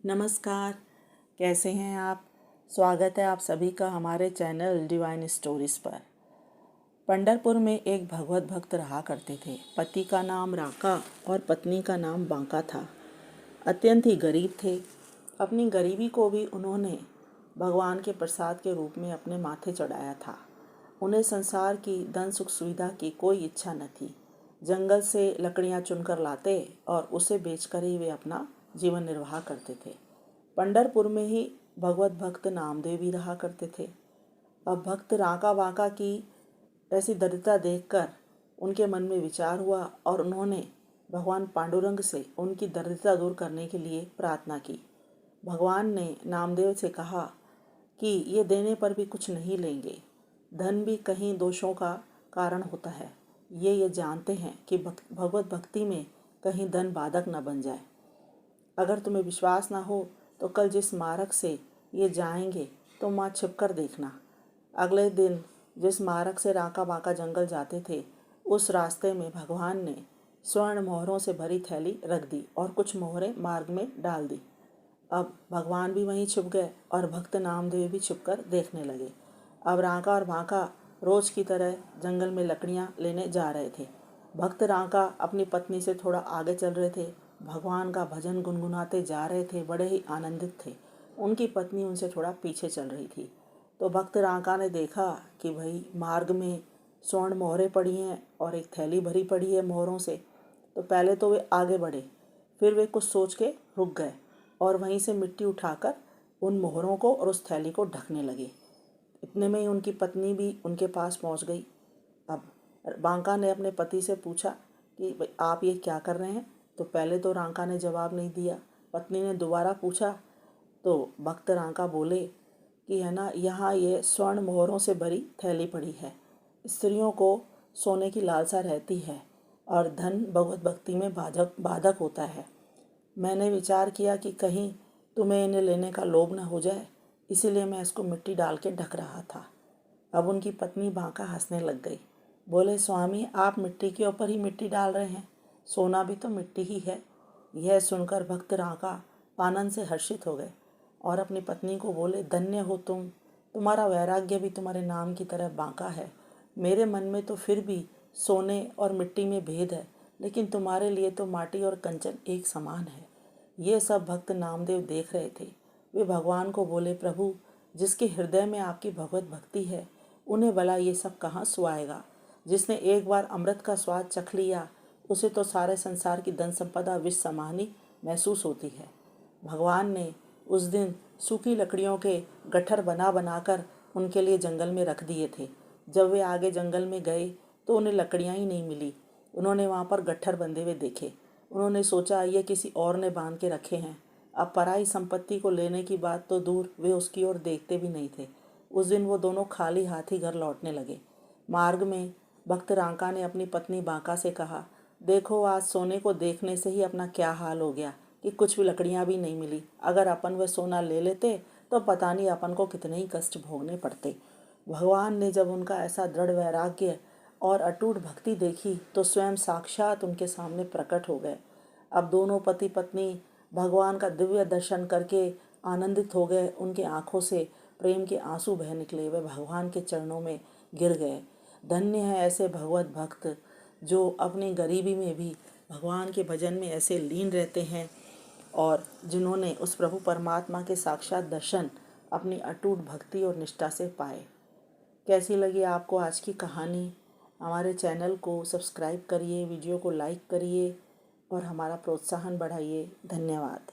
नमस्कार। कैसे हैं आप? स्वागत है आप सभी का हमारे चैनल डिवाइन स्टोरीज पर। पंढरपुर में एक भगवत भक्त रहा करते थे। पति का नाम राका और पत्नी का नाम बांका था। अत्यंत ही गरीब थे। अपनी गरीबी को भी उन्होंने भगवान के प्रसाद के रूप में अपने माथे चढ़ाया था। उन्हें संसार की धन सुख सुविधा की कोई इच्छा न थी। जंगल से लकड़ियां चुनकर लाते और उसे बेचकर ही वे अपना जीवन निर्वाह करते थे। पंढरपुर में ही भगवत भक्त नामदेव भी रहा करते थे। अब भक्त राका बांका की ऐसी दरिद्रता देखकर उनके मन में विचार हुआ और उन्होंने भगवान पांडुरंग से उनकी दरिद्रता दूर करने के लिए प्रार्थना की। भगवान ने नामदेव से कहा कि ये देने पर भी कुछ नहीं लेंगे। धन भी कहीं दोषों का कारण होता है। ये जानते हैं कि भगवत भक्ति में कहीं धन बाधक न बन जाए। अगर तुम्हें विश्वास ना हो तो कल जिस मार्ग से ये जाएंगे तो वहाँ छिपकर देखना। अगले दिन जिस मार्ग से राका बांका जंगल जाते थे उस रास्ते में भगवान ने स्वर्ण मोहरों से भरी थैली रख दी और कुछ मोहरें मार्ग में डाल दी। अब भगवान भी वहीं छुप गए और भक्त नामदेव भी छुपकर देखने लगे। अब राका और बांका रोज की तरह जंगल में लकड़ियाँ लेने जा रहे थे। भक्त राका अपनी पत्नी से थोड़ा आगे चल रहे थे। भगवान का भजन गुनगुनाते जा रहे थे। बड़े ही आनंदित थे। उनकी पत्नी उनसे थोड़ा पीछे चल रही थी। तो भक्त राका ने देखा कि भाई मार्ग में स्वर्ण मोहरें पड़ी हैं और एक थैली भरी पड़ी है मोहरों से। तो पहले तो वे आगे बढ़े, फिर वे कुछ सोच के रुक गए और वहीं से मिट्टी उठाकर उन मोहरों को और उस थैली को ढकने लगे। इतने में ही उनकी पत्नी भी उनके पास पहुंच गई। अब बांका ने अपने पति से पूछा कि भाई आप ये क्या कर रहे हैं? तो पहले तो राका ने जवाब नहीं दिया। पत्नी ने दोबारा पूछा तो भक्त राका बोले कि है ना, यहाँ ये स्वर्ण मोहरों से भरी थैली पड़ी है। स्त्रियों को सोने की लालसा रहती है और धन भगवत भक्ति में बाधक होता है। मैंने विचार किया कि कहीं तुम्हें इन्हें लेने का लोभ न हो जाए, इसीलिए मैं इसको मिट्टी डाल के ढक रहा था। अब उनकी पत्नी बांका हंसने लग गई। बोले, स्वामी आप मिट्टी के ऊपर ही मिट्टी डाल रहे हैं, सोना भी तो मिट्टी ही है। यह सुनकर भक्त राका आनंद से हर्षित हो गए और अपनी पत्नी को बोले, धन्य हो तुम, तुम्हारा वैराग्य भी तुम्हारे नाम की तरह बांका है। मेरे मन में तो फिर भी सोने और मिट्टी में भेद है, लेकिन तुम्हारे लिए तो माटी और कंचन एक समान है। ये सब भक्त नामदेव देख रहे थे। वे भगवान को बोले, प्रभु जिसके हृदय में आपकी भगवत भक्ति है उन्हें भला ये सब कहाँ सुहाएगा। जिसने एक बार अमृत का स्वाद चख लिया उसे तो सारे संसार की धन संपदा विष समान ही महसूस होती है। भगवान ने उस दिन सूखी लकड़ियों के गट्ठर बना बनाकर उनके लिए जंगल में रख दिए थे। जब वे आगे जंगल में गए तो उन्हें लकड़ियाँ ही नहीं मिली। उन्होंने वहाँ पर गट्ठर बंधे हुए देखे। उन्होंने सोचा ये किसी और ने बांध के रखे हैं। अब पराई संपत्ति को लेने की बात तो दूर, वे उसकी ओर देखते भी नहीं थे। उस दिन वो दोनों खाली हाथ ही घर लौटने लगे। मार्ग में भक्त राका ने अपनी पत्नी बांका से कहा, देखो आज सोने को देखने से ही अपना क्या हाल हो गया कि कुछ भी लकड़ियाँ भी नहीं मिली। अगर अपन वह सोना ले लेते तो पता नहीं अपन को कितने ही कष्ट भोगने पड़ते। भगवान ने जब उनका ऐसा दृढ़ वैराग्य और अटूट भक्ति देखी तो स्वयं साक्षात उनके सामने प्रकट हो गए। अब दोनों पति पत्नी भगवान का दिव्य दर्शन करके आनंदित हो गए। उनके आंखों से प्रेम के आंसू बह निकले। वे भगवान के चरणों में गिर गए। धन्य है ऐसे भगवत भक्त जो अपनी गरीबी में भी भगवान के भजन में ऐसे लीन रहते हैं और जिन्होंने उस प्रभु परमात्मा के साक्षात दर्शन अपनी अटूट भक्ति और निष्ठा से पाए। कैसी लगी आपको आज की कहानी? हमारे चैनल को सब्सक्राइब करिए, वीडियो को लाइक करिए और हमारा प्रोत्साहन बढ़ाइए। धन्यवाद।